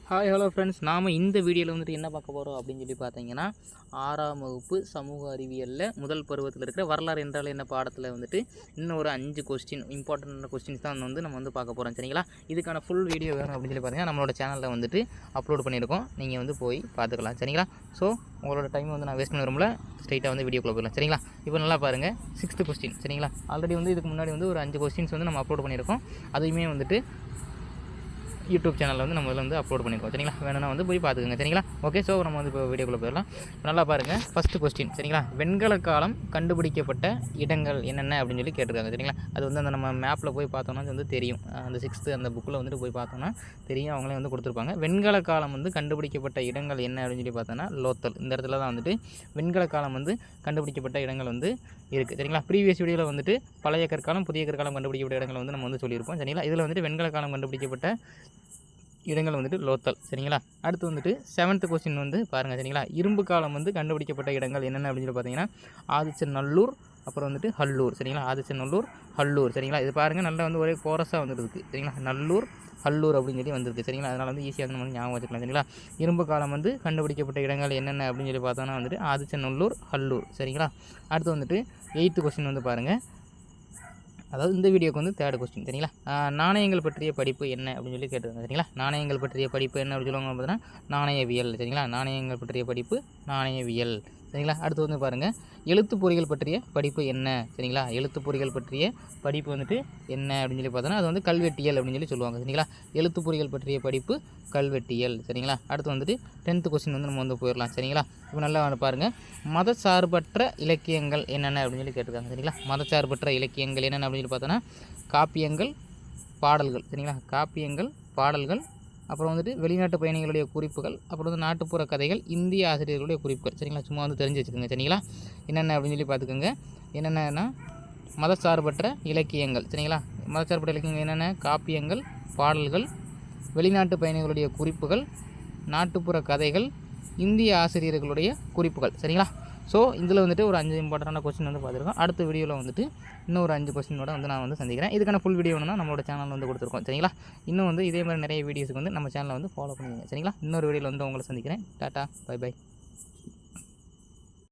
Hi hello friends, நாம் இந்த வீடியோவில் வந்துட்டு என்ன பார்க்க போகிறோம் அப்படின்னு சொல்லி பார்த்தீங்கன்னா, 6ஆம் வகுப்பு சமூக அறிவியலில் முதல் பருவத்தில் இருக்கிற வரலாறு என்றால் என்ன பாடத்தில் வந்துட்டு இன்னும் ஒரு 5 கொஸ்டின் இம்பார்ட்டன்டான கொஸ்டின்ஸ் தான் வந்து நம்ம வந்து பார்க்க போகிறோம். சரிங்களா? இதுக்கான ஃபுல் வீடியோ வேணும் அப்படின்னு சொல்லி பார்த்தீங்கன்னா நம்மளோட சேனலில் வந்துட்டு அப்லோட் பண்ணியிருக்கோம். நீங்கள் வந்து போய் பார்த்துக்கலாம். சரிங்களா? ஸோ உங்களோட டைம் வந்து நான் வேஸ்ட் பண்ண விரும்பல, ஸ்ட்ரைட்டாக வந்து வீடியோக்குள்ளே போயிடலாம். சரிங்களா? இப்போ நல்லா பாருங்கள், 6th கொஸ்டின். சரிங்களா? ஆல்ரெடி வந்து இதுக்கு முன்னாடி வந்து ஒரு 5 கொஸ்டின்ஸ் வந்து நம்ம அப்லோட் பண்ணியிருக்கோம். அதையுமே வந்துட்டு யூடியூப் சேனலில் வந்து நம்ம இதில் வந்து அப்லோட் பண்ணியிருக்கோம். சரிங்களா? வேணும்னா வந்து போய் பார்த்துக்கோங்க. சரிங்களா? ஓகே. ஸோ நம்ம வந்து இப்போ வீடியோக்குள்ளே போயிடலாம். நல்லா பாருங்கள், ஃபஸ்ட்டு கொஸ்டின். சரிங்களா? வெண்கல காலம் கண்டுபிடிக்கப்பட்ட இடங்கள் என்னென்ன அப்படின்னு சொல்லி கேட்டிருக்காங்க. சரிங்களா? அது வந்து அந்த நம்ம மேப்பில் போய் பார்த்தோம்னா வந்து தெரியும். அந்த 6th அந்த புக்கில் வந்துட்டு போய் பார்த்தோம்னா தெரியும், அவங்களே வந்து கொடுத்துருப்பாங்க. வெண்கல காலம் வந்து கண்டுபிடிக்கப்பட்ட இடங்கள் என்ன அப்படின்னு சொல்லி பார்த்தோன்னா லோத்தல். இந்த இடத்துல தான் வந்துட்டு வெண்கல காலம் வந்து கண்டுபிடிக்கப்பட்ட இடங்கள் வந்து இருக்குது. சரிங்களா? ப்ரீவியஸ் வீடியோவில் வந்துட்டு பழைய கற்காலம் புதிய கற்காலம் கண்டுபிடிக்கப்பட்ட இடங்கள் வந்து நம்ம வந்து சொல்லியிருப்போம். சரிங்களா? இதில் வந்துட்டு வெண்கல காலம் கண்டுபிடிக்கப்பட்ட இடங்கள் வந்துட்டு லோத்தல். சரிங்களா? அடுத்து வந்துட்டு 7th கொஸ்டின் வந்து பாருங்கள். சரிங்களா? இரும்பு காலம் வந்து கண்டுபிடிக்கப்பட்ட இடங்கள் என்னென்ன அப்படின்னு சொல்லி பார்த்தீங்கன்னா ஆதிச்சநல்லூர், அப்புறம் வந்துட்டு ஹல்லூர். சரிங்களா? ஆதிச்சநல்லூர், ஹல்லூர். சரிங்களா? இது பாருங்கள், நல்லா வந்து ஒரே கோரஸாக வந்துருக்கு. சரிங்களா? நல்லூர், ஹல்லூர் அப்படின்னு சொல்லி வந்திருக்கு. சரிங்களா? அதனால் வந்து ஈஸியாக வந்து நம்ம ஞாபகம் வச்சுக்கலாம். சரிங்களா? இரும்பு காலம் வந்து கண்டுபிடிக்கப்பட்ட இடங்கள் என்னென்ன அப்படின்னு சொல்லி பார்த்தோன்னா வந்துட்டு ஆதிச்சநல்லூர், ஹல்லூர். சரிங்களா? அடுத்து வந்துட்டு 8th கொஸ்டின் வந்து பாருங்கள். அதாவது இந்த வீடியோக்கு வந்து 3rd கொஸ்டின். சரிங்களா? நாணயங்கள் பற்றிய படிப்பு என்ன அப்படின்னு சொல்லி கேட்டிருக்காங்க. சரிங்களா? நாணயங்கள் பற்றிய படிப்பு என்ன அப்படின்னு சொல்லுவாங்க பார்த்தீங்கன்னா நாணயவியல். சரிங்களா? நாணயங்கள் பற்றிய படிப்பு நாணயவியல். சரிங்களா? அடுத்து வந்து பாருங்கள், எழுத்து பொறிகள் பற்றிய படிப்பு என்ன? சரிங்களா? எழுத்து பொறிகள் பற்றிய படிப்பு வந்துட்டு என்ன அப்படின்னு சொல்லி பார்த்தோன்னா அது வந்து கல்வெட்டியல் அப்படின்னு சொல்லி சொல்லுவாங்க. சரிங்களா? எழுத்து பொறிகள் பற்றிய படிப்பு கல்வெட்டியல். சரிங்களா? அடுத்து வந்துட்டு 10th கொஸ்டின் வந்து நம்ம வந்து போயிடலாம். சரிங்களா? இப்போ நல்லா பாருங்கள், மதசார்பற்ற இலக்கியங்கள் என்னென்ன அப்படின்னு சொல்லி கேட்டிருக்காங்க. சரிங்களா? மதசார்பற்ற இலக்கியங்கள் என்னென்ன அப்படின்னு சொல்லி பார்த்தோன்னா காப்பியங்கள், பாடல்கள். சரிங்களா? காப்பியங்கள், பாடல்கள், அப்புறம் வந்துட்டு வெளிநாட்டு பயணிகளுடைய குறிப்புகள், அப்புறம் வந்து நாட்டுப்புற கதைகள், இந்திய ஆசிரியர்களுடைய குறிப்புகள். சரிங்களா? சும்மா வந்து தெரிஞ்சு வச்சுக்கோங்க. சரிங்களா? என்னென்ன அப்படின்னு சொல்லி பார்த்துக்கோங்க. என்னென்னா மதசார்பற்ற இலக்கியங்கள். சரிங்களா? மதசார்பற்ற இலக்கியங்கள் என்னென்ன? காப்பியங்கள், பாடல்கள், வெளிநாட்டு பயணிகளுடைய குறிப்புகள், நாட்டுப்புற கதைகள், இந்திய ஆசிரியர்களுடைய குறிப்புகள். சரிங்களா? ஸோ இதில் வந்துட்டு ஒரு 5 இம்பார்ட்டண்டான கொஸ்டின் வந்து பார்த்துருக்கோம். அடுத்த வீடியோவில் வந்துட்டு இன்னும் ஒரு 5 கொஸ்டினோட வந்து நான் வந்து சந்திக்கிறேன். இதுக்கான ஃபுல் வீடியோ வேணும்னா நம்மளோட சேனல் வந்து கொடுத்துருக்கோம். சரிங்களா? இன்னும் வந்து இதே மாதிரி நிறைய வீடியோஸுக்கு வந்து நம்ம சேனலை வந்து ஃபாலோ பண்ணுவீங்க. சரிங்களா? இன்னொரு வீடியோவில் வந்து உங்களை சந்திக்கிறேன். டாட்டா, பை பை.